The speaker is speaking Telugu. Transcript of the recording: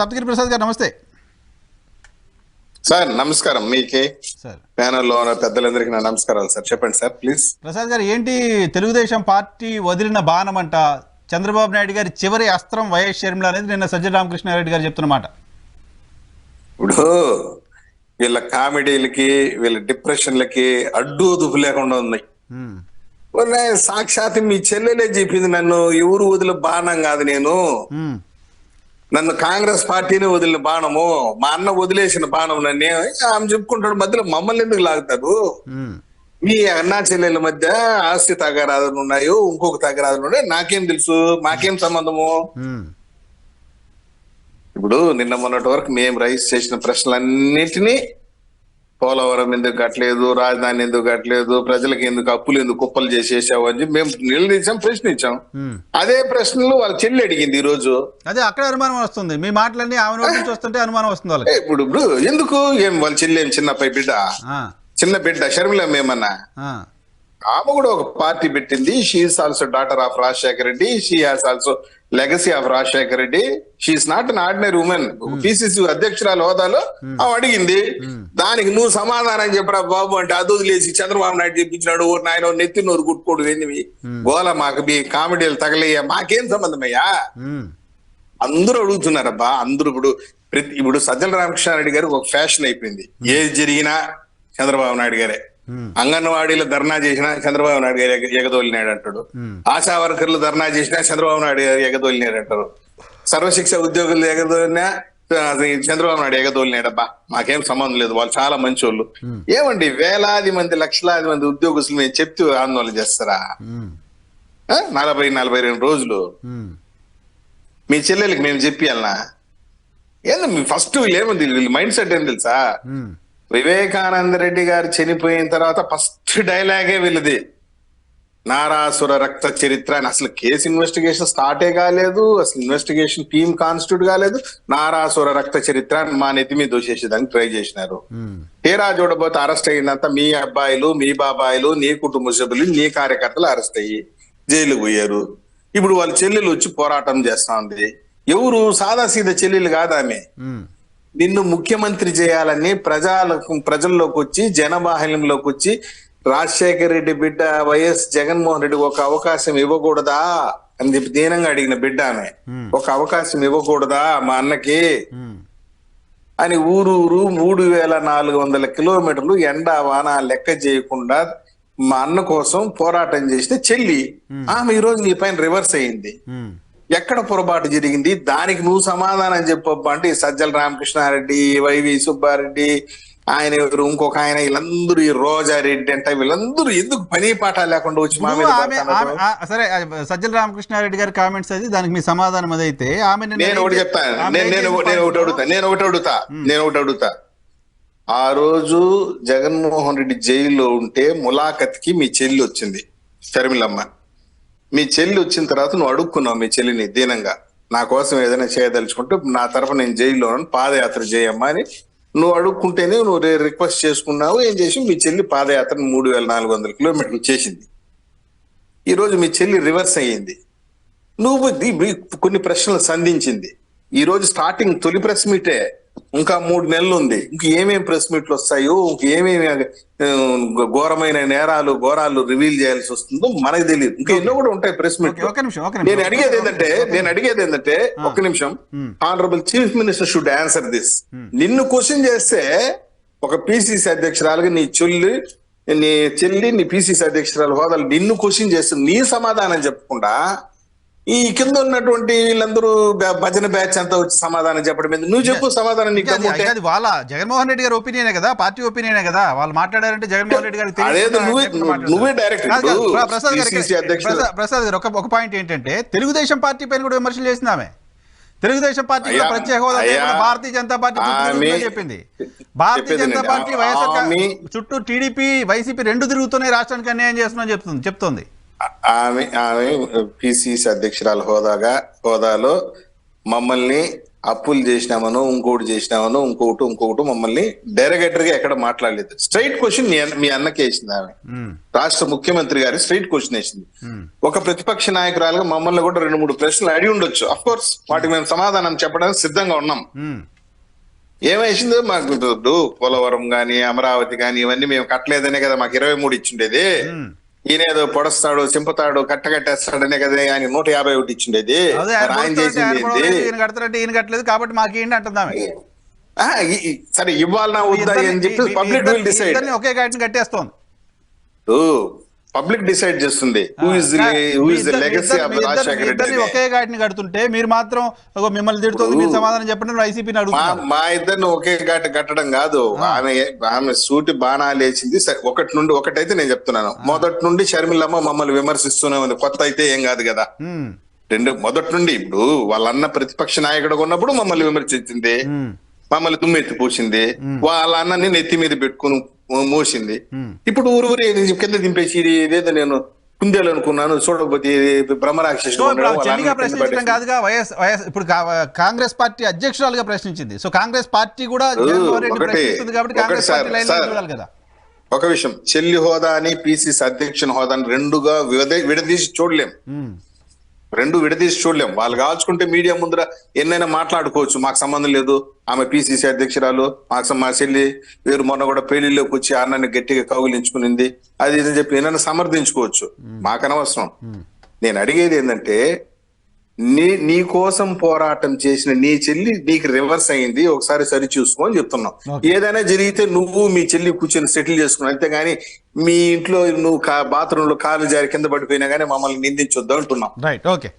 సప్తగిరి ప్రసాద్ గారు నమస్తే సార్. నమస్కారం మీకే సార్. ప్యానెల్లో ఉన్న పెద్దలందరికీ నా నమస్కారాలు సార్. చెప్పండి సార్ ప్లీజ్. ప్రసాద్ గారు, ఏంటి తెలుగుదేశం పార్టీ వదిలిన బాణమంట చంద్రబాబు నాయుడు గారి చివరి అస్త్రం వైఎస్ షర్మిల అనేది నిన్న సజ్జల రామకృష్ణారెడ్డి గారు చెప్తున్నమాట. ఇప్పుడు వీళ్ళ కామెడీలకి వీళ్ళ డిప్రెషన్లకి అడ్డు దుప్పు లేకుండా ఉన్నాయి. సాక్షాత్ మీ చెల్లెలే చెప్పింది, నన్ను ఎవరు వదిలిన బాణం కాదు, నన్ను కాంగ్రెస్ పార్టీని వదిలిన బాణము, మా అన్న వదిలేసిన బాణం నన్ను ఆమె చెప్పుకుంటాడు. మధ్యలో మమ్మల్ని ఎందుకు లాగుతాడు? మీ అన్నా చెల్లెల మధ్య ఆస్తి తగారాదులు ఉన్నాయో ఇంకొక తగారాదులు ఉన్నాయో నాకేం తెలుసు, మాకేం సంబంధము? ఇప్పుడు నిన్న మొన్నటి వరకు మేము రైజ్ చేసిన ప్రశ్నలన్నింటినీ పోలవరం ఎందుకు కట్టలేదు, రాజధాని ఎందుకు కట్టలేదు, ప్రజలకు ఎందుకు అప్పులు ఎందుకు కుప్పలు చేసేసావు అని మేము నిలదీశాం, ప్రశ్నించాం. అదే ప్రశ్నలు వాళ్ళ చెల్లి అడిగింది ఈ రోజు. అదే అక్కడ అనుమానం వస్తుంది, మీ మాటలన్నీ ఆమె నోటి నుంచి వస్తుంటే అనుమానం వస్తుంది వాళ్ళకి. ఇప్పుడు ఎందుకు ఏం వాళ్ళ చెల్లి ఏం చిన్నపై బిడ్డ, చిన్న బిడ్డ షర్మిల మేమన్నా? ఆమె కూడా ఒక పార్టీ పెట్టింది. She's also daughter of Rajasekhara Reddy, she has also legacy of Rajasekhara Reddy. She's not an ordinary women. PCC అధ్యక్షురాల హోదాలో ఆమె అడిగింది. దానికి నువ్వు సమాధానం చెప్పరా బాబు అంటే అది వదిలేసి చంద్రబాబు నాయుడు చెప్పించినాడు, నాయన నెత్తి నోరు కుట్టుకోడు ఏంది గోల, మాకు మీ కామెడీలు తగలయ్యా, మాకేం సంబంధమయ్యా? అందరూ అడుగుతున్నారబ్బా. అందరూ ఇప్పుడు సజ్జల రామకృష్ణారెడ్డి గారు ఒక ఫ్యాషన్ అయిపోయింది. ఏది జరిగినా చంద్రబాబు నాయుడు గారే. అంగన్వాడీలో ధర్నా చేసినా చంద్రబాబు నాయుడు గారు ఎగదోలినాడు అంటాడు. ఆశా వర్కర్లు ధర్నా చేసినా చంద్రబాబు నాయుడు గారు ఎగదోలినాడు అంటారు. సర్వశిక్ష ఉద్యోగులు ఎగదోలినా చంద్రబాబు నాయుడు ఎగదోలినాడబ్బా, మాకేం సంబంధం లేదు, వాళ్ళు చాలా మంచి వాళ్ళు. ఏమండి, వేలాది మంది లక్షలాది మంది ఉద్యోగస్తులు మేము చెప్తూ ఆందోళన చేస్తారా? 42 రోజులు మీ చెల్లెలకి మేము చెప్పియాలనా? ఏంది ఫస్ట్ ఏముంది వీళ్ళ మైండ్ సెట్ ఏం తెలుసా? వివేకానంద రెడ్డి గారు చనిపోయిన తర్వాత ఫస్ట్ డైలాగే వీళ్ళది నారాసుర రక్త చరిత్ర అని. అసలు కేసు ఇన్వెస్టిగేషన్ స్టార్టే కాలేదు, అసలు ఇన్వెస్టిగేషన్ టీమ్ కాన్స్టిట్యూట్ కాలేదు. నారాసుర రక్త చరిత్ర అని మా నెత్తి మీద దోషేసేదానికి ట్రై చేసినారు. తీరా చూడబోతే అరెస్ట్ అయిందంతా మీ అబ్బాయిలు, మీ బాబాయిలు, నీ కుటుంబ సభ్యులు, నీ కార్యకర్తలు అరెస్ట్ అయ్యి జైలుకు పోయారు. ఇప్పుడు వాళ్ళ చెల్లెలు వచ్చి పోరాటం చేస్తా ఉంది. ఎవరు సాదాసీద చెల్లెలు కాదామె. నిన్ను ముఖ్యమంత్రి చేయాలని ప్రజల్లోకి వచ్చి జనబాహ్యంలోకి వచ్చి రాజశేఖర రెడ్డి బిడ్డ వైఎస్ జగన్మోహన్ రెడ్డి ఒక అవకాశం ఇవ్వకూడదా అని చెప్పి దీనంగా అడిగిన బిడ్డ ఆమె. ఒక అవకాశం ఇవ్వకూడదా మా అన్నకి అని ఊరు 3400 కిలోమీటర్లు ఎండా వాన లెక్క చేయకుండా మా అన్న కోసం పోరాటం చేస్తే చెల్లి ఆమె ఈ రోజు నీ పైన రివర్స్ అయింది. ఎక్కడ పొరపాటు జరిగింది? దానికి నువ్వు సమాధానం చెప్పబ్బా అంటే సజ్జల రామకృష్ణారెడ్డి, వైవి సుబ్బారెడ్డి, ఆయన ఎవరు ఇంకొక ఆయన, వీళ్ళందరూ ఈ రోజారెడ్డి అంటే వీళ్ళందరూ ఎందుకు పని పాట లేకుండా వచ్చి మా మీద. సరే, సజ్జల రామకృష్ణారెడ్డి గారి కామెంట్స్ అది, దానికి మీ సమాధానం అదైతే ఆమె నేను ఒకటి చెప్తాను. నేను ఒకటి అడుగుతా. ఆ రోజు జగన్మోహన్ రెడ్డి జైల్లో ఉంటే ములాఖత్కి మీ చెల్లి వచ్చింది షర్మిలమ్మ. మీ చెల్లి వచ్చిన తర్వాత నువ్వు అడుక్కున్నావు మీ చెల్లిని దీనంగా, నా కోసం ఏదైనా చేయదలుచుకుంటే నా తరఫున నేను జైల్లో పాదయాత్ర చేయమ్మా అని నువ్వు అడుక్కుంటేనే నువ్వు రిక్వెస్ట్ చేసుకున్నావు. ఏం చేసి మీ చెల్లి పాదయాత్ర 3400 కిలోమీటర్లు చేసింది. ఈ రోజు మీ చెల్లి రివర్స్ అయ్యింది. నువ్వు కొన్ని ప్రశ్నలు సంధించింది. ఈ రోజు స్టార్టింగ్ తొలి ప్రెస్ మీటే, ఇంకా 3 నెలలు ఉంది. ఇంక ఏమేమి ప్రెస్ మీట్లు వస్తాయో, ఏమేమి ఘోరమైన ఘోరాలు రివీల్ చేయాల్సి వస్తుందో మనకు తెలియదు. ఇంకా ఎన్నో కూడా ఉంటాయి ప్రెస్ మీట్లు. నేను అడిగేది ఏంటంటే ఒక్క నిమిషం, honourable chief minister should answer this. నిన్ను క్వశ్చన్ చేస్తే ఒక పిసిసి అధ్యక్షురాలుగా నీ చెల్లి నీ పిసిసి అధ్యక్షురాలు హోదాలు నిన్ను క్వశ్చన్ చేస్తే నీ సమాధానం చెప్పకుండా ఈ కింద ఉన్నటువంటి వీళ్ళందరూ భజన బ్యాచ్ అంతా వచ్చి సమాధానం చెప్పడం మీద నువ్వు చెప్పు సమాధానం. నీకు వాళ్ళ జగన్మోహన్ రెడ్డి గారి ఒపీనియనే కదా, పార్టీ ఒపీనియనే కదా, వాళ్ళు మాట్లాడారంటే జగన్మోహన్ రెడ్డి గారికి నువ్వే డైరెక్ట్. ప్రసాద్ గారు ఒక పాయింట్ ఏంటంటే, తెలుగుదేశం పార్టీ పైన కూడా విమర్శలు చేసింది ఆమె. తెలుగుదేశం పార్టీ ప్రత్యేక హోదా భారతీయ జనతా పార్టీ చెప్పింది. భారతీయ జనతా పార్టీ వైఎస్ఆర్ చుట్టూ టీడీపీ వైసీపీ రెండు తిరుగుతున్నాయి, రాష్ట్రానికి అన్యాయం చేస్తున్నాయని చెప్తుంది. ఆమె పిసిసి అధ్యక్షురాల హోదాలో మమ్మల్ని అప్పులు చేసినామనో ఇంకోటి చేసినామనో ఇంకొకటి మమ్మల్ని డైరెక్టర్ గా ఎక్కడ మాట్లాడలేదు. స్ట్రైట్ క్వశ్చన్ మీ అన్నకే వేసింది ఆమె, రాష్ట్ర ముఖ్యమంత్రి గారి స్ట్రైట్ క్వశ్చన్ వేసింది. ఒక ప్రతిపక్ష నాయకురాలుగా మమ్మల్ని కూడా 2-3 ప్రశ్నలు అడిగి ఉండొచ్చు. అఫ్ కోర్స్ వాటికి మేము సమాధానం చెప్పడానికి సిద్ధంగా ఉన్నాం. ఏమేసిందో మాకు పోలవరం గాని అమరావతి గాని ఇవన్నీ మేము కట్టలేదనే కదా మాకు 23 ఇచ్చిండేది. ఈయనేదో పొడస్తాడు చింపుతాడు కట్టేస్తాడనే కదా ఆయన 151 ఇచ్చిండేది. ఆయన చేసింది కాబట్టి మాకేంటి అంటున్నామే. సరే ఇవ్వాలన్నా వద్దా అని చెప్పి పబ్లిక్ విల్ డిసైడ్. ఒకే గాటిని కట్టేస్తోంది, పబ్లిక్ డిసైడ్ చేస్తుంది. ఒకే గాటిని కడుతుంటే మీరు మాత్రం మిమ్మల్ని తిడుతుంది, మీరు సమాధానం చెప్పండి వైసీపీని అడుగుతున్నారు. మా ఇద్దరిని ఒకే ఘాటు కట్టడం కాదు, ఆమె సూటి బాణాలు వేసింది. ఒకటైతే నేను చెప్తున్నాను, మొదటి నుండి షర్మిలమ్మ మమ్మల్ని విమర్శిస్తూనే ఉంది. కొత్త అయితే ఏం కాదు కదా. మొదటి నుండి ఇప్పుడు వాళ్ళన్న ప్రతిపక్ష నాయకుడు ఉన్నప్పుడు మమ్మల్ని విమర్శించింది, మమ్మల్ని దుమ్మెత్తి పూసింది, వాళ్ళ అన్నని నెత్తి మీద పెట్టుకుని మోసింది. ఇప్పుడు ఊరు కింద దింపేసి ఇదేదో నేను కుందేలు అనుకున్నాను చూడకపోతే బ్రహ్మరాక్షసుడు ప్రశ్నించడం కాదుగా. వైఎస్ ఇప్పుడు కాంగ్రెస్ పార్టీ అధ్యక్షురాలుగా ప్రశ్నించింది. సో కాంగ్రెస్ పార్టీ కూడా ఒక విషయం, చెల్లి హోదా అని పిసిసి అధ్యక్షుని హోదాని రెండుగా విడదీసి చూడలేం. వాళ్ళు కాల్చుకుంటే మీడియా ముందర ఎన్నైనా మాట్లాడుకోవచ్చు, మాకు సంబంధం లేదు, ఆమె పిసిసి అధ్యక్షురాలు, మా చెల్లి వీరు మొన్న కూడా పెళ్లిలోకి వచ్చి అన్నని గట్టిగా కౌగిలించుకునింది అది ఇదని చెప్పి ఏమైనా సమర్థించుకోవచ్చు, మాకు అనవసరం. నేను అడిగేది ఏంటంటే నీ కోసం పోరాటం చేసిన నీ చెల్లి నీకు రివర్స్ అయింది, ఒకసారి సరి చూసుకో అని చెప్తున్నావు. ఏదైనా జరిగితే నువ్వు మీ చెల్లి కూర్చొని సెటిల్ చేసుకున్నావు, అంతేగాని మీ ఇంట్లో నువ్వు బాత్రూమ్ లో కాలు జారి కింద పడిపోయినా గానీ మమ్మల్ని నిందించొద్దు అంటున్నావు. Right, okay.